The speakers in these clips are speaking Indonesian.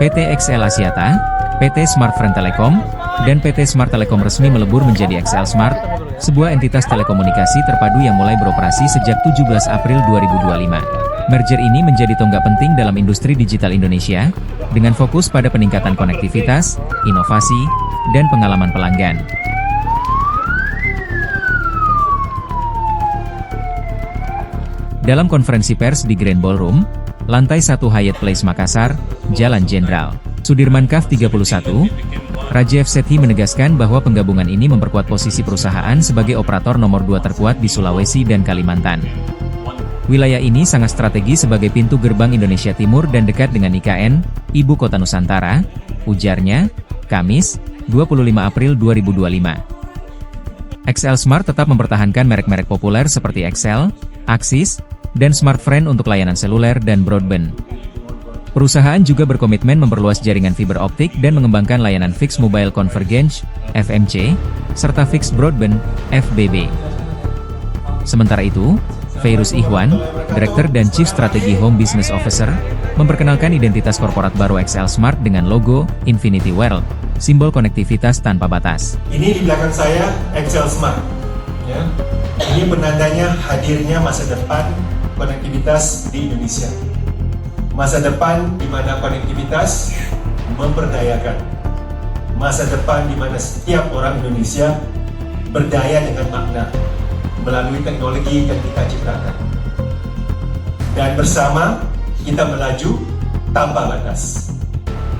PT XL Axiata, PT Smartfren Telekom, dan PT Smart Telekom resmi melebur menjadi XL Smart, sebuah entitas telekomunikasi terpadu yang mulai beroperasi sejak 17 April 2025. Merger ini menjadi tonggak penting dalam industri digital Indonesia, dengan fokus pada peningkatan konektivitas, inovasi, dan pengalaman pelanggan. Dalam konferensi pers di Grand Ballroom, lantai 1 Hyatt Place Makassar, Jalan Jenderal Sudirman Kaf 31, Raja F. Sethi menegaskan bahwa penggabungan ini memperkuat posisi perusahaan sebagai operator nomor 2 terkuat di Sulawesi dan Kalimantan. Wilayah ini sangat strategi sebagai pintu gerbang Indonesia Timur dan dekat dengan IKN, Ibu Kota Nusantara, ujarnya, Kamis, 25 April 2025. XL Smart tetap mempertahankan merek-merek populer seperti XL, Axis, dan Smartfren untuk layanan seluler dan broadband. Perusahaan juga berkomitmen memperluas jaringan fiber optik dan mengembangkan layanan Fixed Mobile Convergence, FMC, serta Fixed Broadband, FBB. Sementara itu, Feiruz Ikhwan, Direktur dan Chief Strategy Home Business Officer, memperkenalkan identitas korporat baru XL Smart dengan logo Infinity World, simbol konektivitas tanpa batas. Ini di belakang saya XL Smart. Ya. Ini penandanya hadirnya masa depan konektivitas di Indonesia. Masa depan di mana konektivitas memperdayakan. Masa depan di mana setiap orang Indonesia berdaya dengan makna melalui teknologi yang kita ciptakan. Dan bersama kita melaju tanpa batas.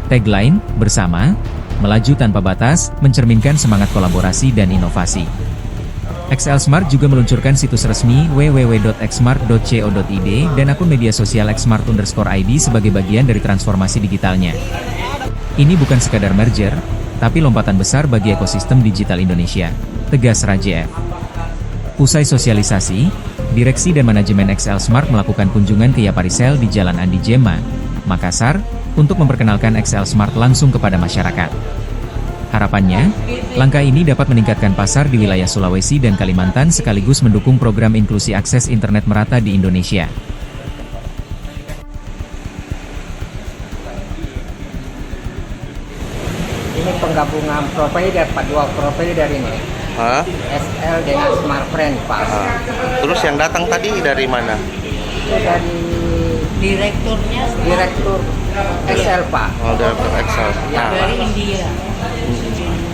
Tagline, bersama, melaju tanpa batas, mencerminkan semangat kolaborasi dan inovasi. XL Smart juga meluncurkan situs resmi www.xsmart.co.id dan akun media sosial xsmart_id sebagai bagian dari transformasi digitalnya. Ini bukan sekadar merger, tapi lompatan besar bagi ekosistem digital Indonesia, tegas Raja F. Usai sosialisasi, direksi dan manajemen XL Smart melakukan kunjungan ke Yaparisel di Jalan Andi Jema, Makassar, untuk memperkenalkan XL Smart langsung kepada masyarakat. Harapannya, langkah ini dapat meningkatkan pasar di wilayah Sulawesi dan Kalimantan sekaligus mendukung program inklusi akses internet merata di Indonesia. Ini penggabungan provider, Pak, dua provider ini. SL dengan Smartfren, Pak. Terus yang datang tadi dari mana? Itu dari direktur XL, Pak. Oh, direktur XL. Ya, dari India.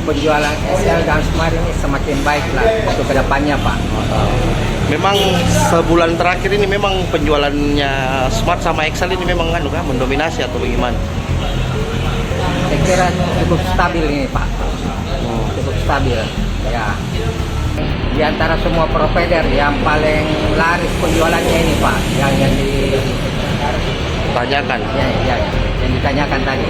Penjualan SL dan Smart ini semakin baik lah untuk kedepannya, Pak. Memang sebulan terakhir ini memang penjualannya Smart sama XL ini memang mendominasi atau bagaimana? Saya kira cukup stabil ini, Pak. Cukup stabil. Ya. Di antara semua provider yang paling laris penjualannya ini, Pak, yang Tanyakan. Ya, yang ditanyakan tadi.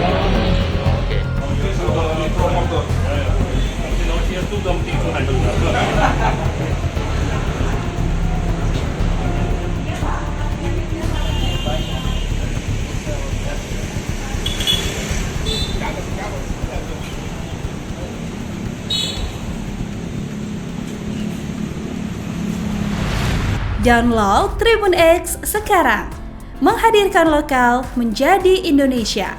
Download Tribun X sekarang, menghadirkan lokal menjadi Indonesia.